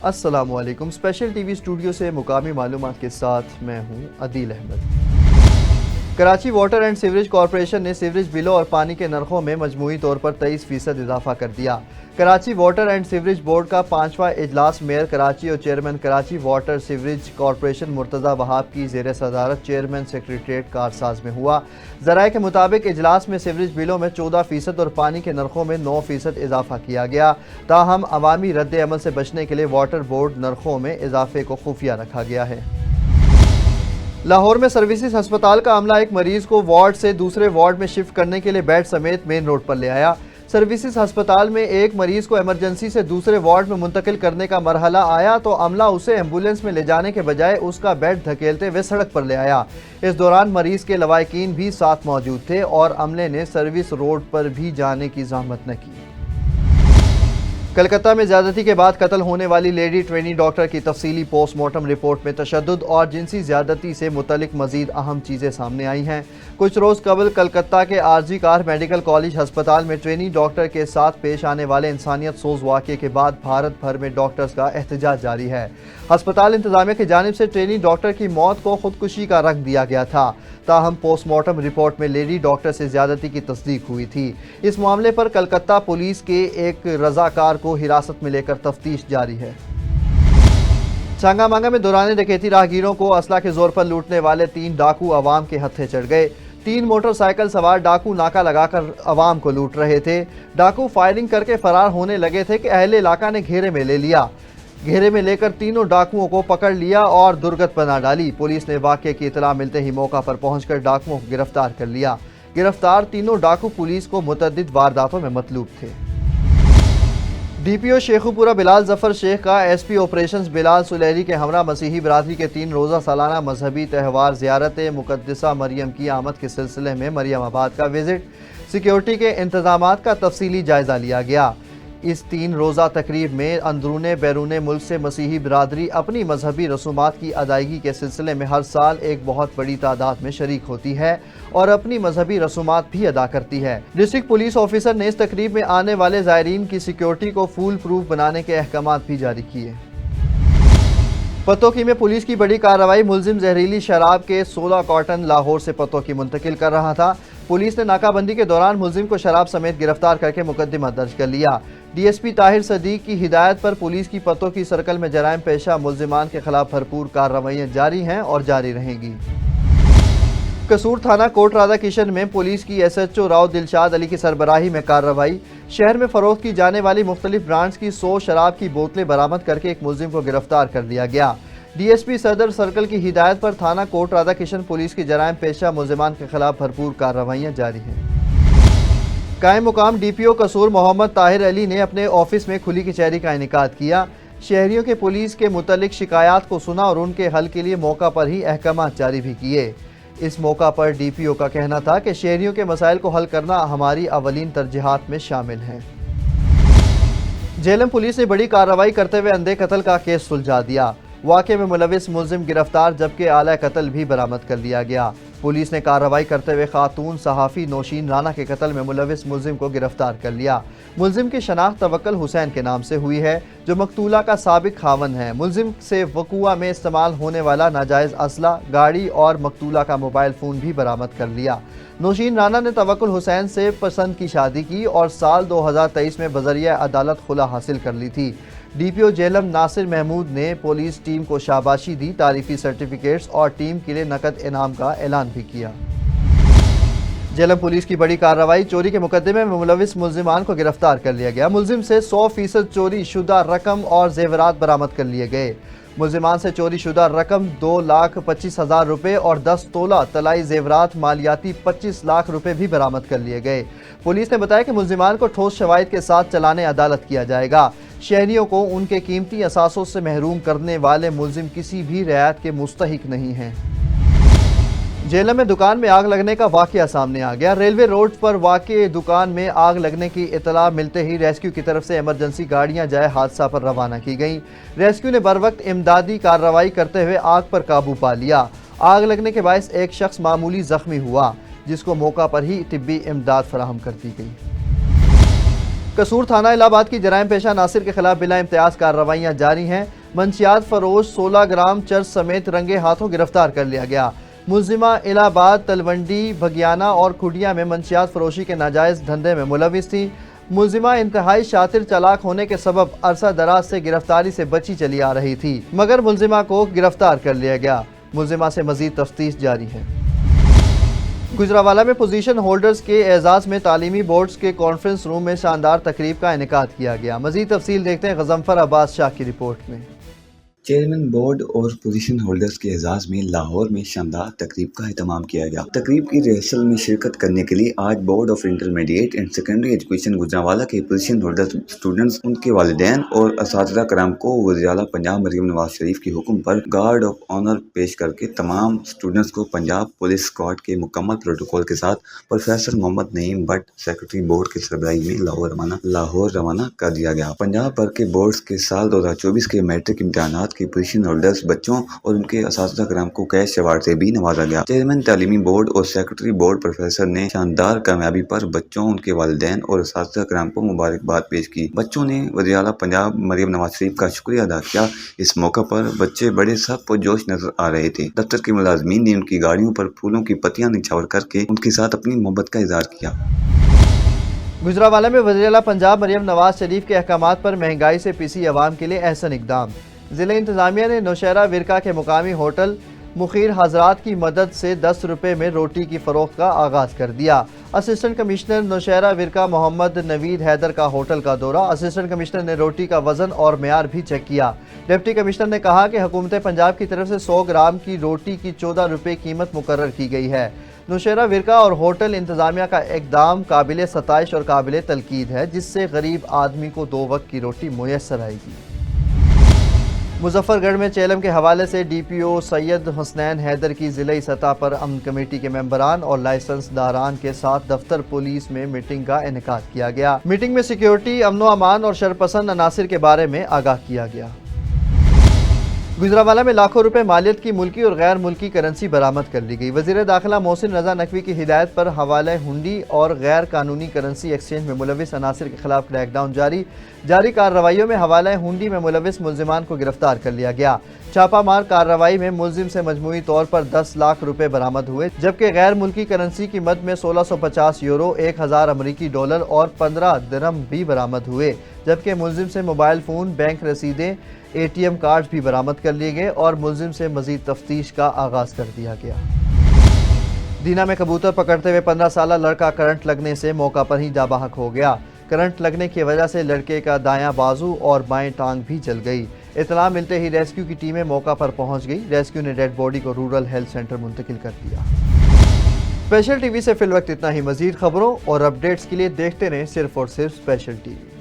السلام علیکم۔ Special T V studio سے مقامی معلومات کے ساتھ میں ہوں Adeel Ahmed. Karachi water and sewerage corporation نے سیوریج بلوں اور پانی کے نرخوں میں مجموعی طور پر 23% اضافہ کر دیا۔ Karachi water and sewerage board کا 5واں اجلاس میئر کراچی اور chairman Karachi water sewerage corporation Murtaza Wahab کی زیر صدارت چیئرمین سیکریٹریٹ کارساز میں ہوا۔ ذرائع کے مطابق اجلاس میں سیوریج بلوں میں 14% اور پانی کے نرخوں میں 9% اضافہ کیا گیا، تاہم عوامی رد عمل سے بچنے کے لیے واٹر بورڈ نرخوں میں اضافے کو خفیہ رکھا گیا ہے۔ لاہور میں سروسز ہسپتال کا عملہ ایک مریض کو وارڈ سے دوسرے وارڈ میں شفٹ کرنے کے لیے بیڈ سمیت مین روڈ پر لے آیا۔ سروسز ہسپتال میں ایک مریض کو ایمرجنسی سے دوسرے وارڈ میں منتقل کرنے کا مرحلہ آیا تو عملہ اسے ایمبولینس میں لے جانے کے بجائے اس کا بیڈ دھکیلتے ہوئے سڑک پر لے آیا۔ اس دوران مریض کے لواحقین بھی ساتھ موجود تھے اور عملے نے سروس روڈ پر بھی جانے کی زحمت نہ کی۔ کلکتہ میں زیادتی کے بعد قتل ہونے والی لیڈی ٹرینی ڈاکٹر کی تفصیلی پوسٹ مارٹم رپورٹ میں تشدد اور جنسی زیادتی سے متعلق مزید اہم چیزیں سامنے آئی ہیں۔ کچھ روز قبل کلکتہ کے آرجی کار میڈیکل کالج ہسپتال میں ٹرینی ڈاکٹر کے ساتھ پیش آنے والے انسانیت سوز واقعے کے بعد بھارت بھر میں ڈاکٹرز کا احتجاج جاری ہے۔ ہسپتال انتظامیہ کی جانب سے ٹرینی ڈاکٹر کی موت کو خودکشی کا رنگ دیا گیا تھا، تاہم پوسٹ مارٹم رپورٹ میں لیڈی ڈاکٹر سے زیادتی کی تصدیق ہوئی تھی۔ اس معاملے پر کلکتہ پولیس کے ایک رضاکار کو حراست میں لے کر تفتیش جاری ہے۔ چنگا منگا میں دوران ڈکیتی راہگیروں کو اسلحہ کے زور پر لوٹنے والے 3 ڈاکو عوام کے ہتھے چڑھ گئے۔ 3 موٹر سائیکل سوار ڈاکو ناکہ لگا کر عوام کو لوٹ رہے تھے۔ ڈاکو فائرنگ کر کے فرار ہونے لگے تھے کہ اہل علاقہ نے گھیرے میں لے لیا۔ گھیرے میں لے کر تینوں ڈاکوؤں کو پکڑ لیا اور درگت بنا ڈالی۔ پولیس نے واقعے کی اطلاع ملتے ہی موقع پر پہنچ کر ڈاکوؤں کو گرفتار کر لیا۔ گرفتار تینوں ڈاکو پولیس کو متعدد وارداتوں میں مطلوب تھے۔ ڈی پی او شیخوپورہ بلال ظفر شیخ کا ایس پی آپریشنز بلال سلیری کے ہمراہ مسیحی برادری کے 3 روزہ سالانہ مذہبی تہوار زیارت مقدسہ مریم کی آمد کے سلسلے میں مریم آباد کا وزٹ۔ سیکیورٹی کے انتظامات کا تفصیلی جائزہ لیا گیا۔ اس 3 روزہ تقریب میں اندرون بیرون ملک سے مسیحی برادری اپنی مذہبی رسومات کی ادائیگی کے سلسلے میں ہر سال ایک بہت بڑی تعداد میں شریک ہوتی ہے اور اپنی مذہبی رسومات بھی ادا کرتی ہے۔ ڈسٹرکٹ پولیس آفیسر نے اس تقریب میں آنے والے زائرین کی سیکیورٹی کو فول پروف بنانے کے احکامات بھی جاری کیے۔ پتوکی میں پولیس کی بڑی کارروائی، ملزم زہریلی شراب کے 16 کارٹن لاہور سے پتوکی منتقل کر رہا تھا۔ پولیس نے ناکہ بندی کے دوران ملزم کو شراب سمیت گرفتار کر کے مقدمہ درج کر لیا۔ ڈی ایس پی طاہر صدیق کی ہدایت پر پولیس کی پتوکی سرکل میں جرائم پیشہ ملزمان کے خلاف بھرپور کارروائیاں جاری ہیں اور جاری رہیں گی۔ قصور تھانہ کوٹ رادھا کشن میں پولیس کی S H O Rao Dilshad Ali کی سربراہی میں کارروائی۔ شہر میں فروخت کی جانے والی مختلف برانڈز کی 100 شراب کی بوتلیں برآمد کر کے ایک ملزم کو گرفتار کر لیا گیا۔ ڈی ایس پی صدر سرکل کی ہدایت پر تھانہ کوٹ رادھا کشن پولیس کی جرائم پیشہ ملزمان کے خلاف بھرپور کارروائیاں جاری ہیں۔ قائم مقام ڈی پی او قصور محمد طاہر علی نے اپنے آفس میں کھلی کچہری کا انعقاد کیا۔ شہریوں کے پولیس کے متعلق شکایات کو سنا اور ان کے حل کے لیے موقع پر ہی احکامات جاری بھی کیے۔ اس موقع پر ڈی پی او کا کہنا تھا کہ شہریوں کے مسائل کو حل کرنا ہماری اولین ترجیحات میں شامل ہے۔ جہلم پولیس نے بڑی کارروائی کرتے ہوئے اندھے قتل کا کیس سلجھا دیا۔ واقعے میں ملوث ملزم گرفتار جبکہ آلہ قتل بھی برآمد کر لیا گیا۔ پولیس نے کارروائی کرتے ہوئے خاتون صحافی نوشین رانا کے قتل میں ملوث ملزم کو گرفتار کر لیا۔ ملزم کی شناخت توکل حسین کے نام سے ہوئی ہے جو مقتولہ کا سابق خاوند ہے۔ ملزم سے وقوعہ میں استعمال ہونے والا ناجائز اسلحہ، گاڑی اور مقتولہ کا موبائل فون بھی برآمد کر لیا۔ نوشین رانا نے توکل حسین سے پسند کی شادی کی اور سال 2023 میں بذریعہ عدالت خلا حاصل کر لی تھی۔ ڈی پی او جہلم ناصر محمود نے پولیس ٹیم کو شاباشی دی، تعریفی سرٹیفکیٹس اور ٹیم کے لیے نقد انعام کا اعلان بھی کیا۔ جہلم پولیس کی بڑی کارروائی، چوری کے مقدمے میں ملوث ملزمان کو گرفتار کر لیا گیا۔ ملزم سے 100% چوری شدہ رقم اور زیورات برآمد کر لیے گئے۔ ملزمان سے چوری شدہ رقم 2,25,000 روپے اور 10 تولہ طلائی زیورات مالیاتی 25 لاکھ روپے بھی برآمد کر لیے گئے۔ پولیس نے بتایا کہ ملزمان کو ٹھوس شواہد کے ساتھ چلانے عدالت کیا جائے گا۔ شہریوں کو ان کے قیمتی اثاثوں سے محروم کرنے والے ملزم کسی بھی رعایت کے مستحق نہیں ہیں۔ جہلم میں دکان میں آگ لگنے کا واقعہ سامنے آ گیا۔ ریلوے روڈ پر واقع دکان میں آگ لگنے کی اطلاع ملتے ہی ریسکیو کی طرف سے ایمرجنسی گاڑیاں جائے حادثہ پر روانہ کی گئیں۔ ریسکیو نے بروقت امدادی کارروائی کرتے ہوئے آگ پر قابو پا لیا۔ آگ لگنے کے باعث ایک شخص معمولی زخمی ہوا جس کو موقع پر ہی طبی امداد فراہم کر دی گئی۔ قصور تھانہ الہ آباد کی جرائم پیشہ عناصر کے خلاف بلا امتیاز کارروائیاں جاری ہیں۔ منشیات فروش 16 گرام چرس سمیت رنگے ہاتھوں گرفتار کر لیا گیا۔ ملزمہ الہ آباد، تلونڈی، بھگیانہ اور کھڈیا میں منشیات فروشی کے ناجائز دھندے میں ملوث تھی۔ ملزمہ انتہائی شاطر چالاک ہونے کے سبب عرصہ دراز سے گرفتاری سے بچی چلی آ رہی تھی، مگر ملزمہ کو گرفتار کر لیا گیا۔ ملزمہ سے مزید تفتیش جاری ہے۔ گجرانوالہ میں پوزیشن ہولڈرز کے اعزاز میں تعلیمی بورڈز کے کانفرنس روم میں شاندار تقریب کا انعقاد کیا گیا۔ مزید تفصیل دیکھتے ہیں غضنفر عباس شاہ کی رپورٹ میں۔ چیئرمین بورڈ اور پوزیشن ہولڈرز کے اعزاز میں لاہور میں شاندار تقریب کا اہتمام کیا گیا۔ تقریب کی ریہرسل میں شرکت کرنے کے لیے آج board of intermediate and secondary education Gujranwala کے پوزیشن ہولڈرز، اسٹوڈنٹس، ان کے والدین اور اساتذہ کرام کو وزیر اعلیٰ پنجاب مریم نواز شریف کے حکم پر گارڈ آف آنر پیش کر کے تمام اسٹوڈنٹس کو پنجاب پولیس اسکواڈ کے مکمل پروٹوکول کے ساتھ professor Muhammad Naeem but, secretary board کے سربراہی میں لاہور روانہ کر دیا گیا۔ پنجاب بھر کے بورڈز کے سال 2024 کے میٹرک امتحانات کے پوزیشن ہولڈرز، بچوں اور ان کے اساتذہ کرام کو کیش ایوارڈ سے بھی نوازا گیا۔ چیئرمین تعلیمی بورڈ اور سیکرٹری بورڈ پروفیسر نے شاندار کامیابی پر بچوں، ان کے والدین اور اساتذہ کرام کو مبارکباد پیش کی۔ بچوں نے وزیر اعلیٰ پنجاب مریم نواز شریف کا شکریہ ادا کیا۔ اس موقع پر بچے بڑے سب پرجوش نظر آ رہے تھے۔ دفتر کے ملازمین نے ان کی گاڑیوں پر پھولوں کی پتیاں نچھاور کر کے ان کے ساتھ اپنی محبت کا اظہار کیا۔ گجرانوالہ میں وزیر اعلیٰ پنجاب مریم نواز شریف کے احکامات پر مہنگائی سے پیسی عوام کے لیے احسن اقدام۔ ضلع انتظامیہ نے نوشہرہ ورکا کے مقامی ہوٹل مخیر حضرات کی مدد سے 10 روپے میں روٹی کی فروخت کا آغاز کر دیا۔ اسسٹنٹ کمشنر نوشہرہ ورکا محمد نوید حیدر کا ہوٹل کا دورہ۔ اسسٹنٹ کمشنر نے روٹی کا وزن اور معیار بھی چیک کیا۔ ڈپٹی کمشنر نے کہا کہ حکومت پنجاب کی طرف سے 100 گرام کی روٹی کی 14 روپے قیمت مقرر کی گئی ہے۔ نوشہرہ ورکا اور ہوٹل انتظامیہ کا اقدام قابل ستائش اور قابل تنقید ہے، جس سے غریب آدمی کو 2 وقت کی روٹی میسر آئے گی۔ مظفر گڑھ میں چیلم کے حوالے سے ڈی پی او سید حسنین حیدر کی ضلعی سطح پر امن کمیٹی کے ممبران اور لائسنس داران کے ساتھ دفتر پولیس میں میٹنگ کا انعقاد کیا گیا۔ میٹنگ میں سیکیورٹی، امن و امان اور شرپسند عناصر کے بارے میں آگاہ کیا گیا۔ گجرانوالہ میں لاکھوں روپے مالیت کی ملکی اور غیر ملکی کرنسی برآمد کر لی گئی۔ وزیر داخلہ محسن رضا نقوی کی ہدایت پر حوالہ ہنڈی اور غیر قانونی کرنسی ایکسچینج میں ملوث عناصر کے خلاف کریک ڈاؤن جاری کارروائیوں میں حوالہ ہنڈی میں ملوث ملزمان کو گرفتار کر لیا گیا۔ چھاپہ مار کارروائی میں ملزم سے مجموعی طور پر 10 لاکھ روپے برآمد ہوئے، جبکہ غیر ملکی کرنسی کی مد میں 1650 یورو، 1000 امریکی ڈالر اور 15 درہم بھی برآمد ہوئے، جبکہ ملزم سے موبائل فون، بینک رسیدیں، ATM کارڈ بھی برآمد کر لیے گئے اور ملزم سے مزید تفتیش کا آغاز کر دیا گیا۔ دینا میں کبوتر پکڑتے ہوئے 15 سالہ لڑکا کرنٹ لگنے سے موقع پر ہی جاں بحق ہو گیا۔ کرنٹ لگنے کی وجہ سے لڑکے کا دایاں بازو اور بائیں ٹانگ بھی جل گئی۔ اطلاع ملتے ہی ریسکیو کی ٹیمیں موقع پر پہنچ گئی۔ ریسکیو نے ڈیڈ باڈی کو رورل ہیلتھ سینٹر منتقل کر دیا۔ اسپیشل ٹی وی سے فی الوقت اتنا ہی۔ مزید خبروں اور اپڈیٹس کے لیے دیکھتے رہیں صرف اور صرف اسپیشل ٹی وی۔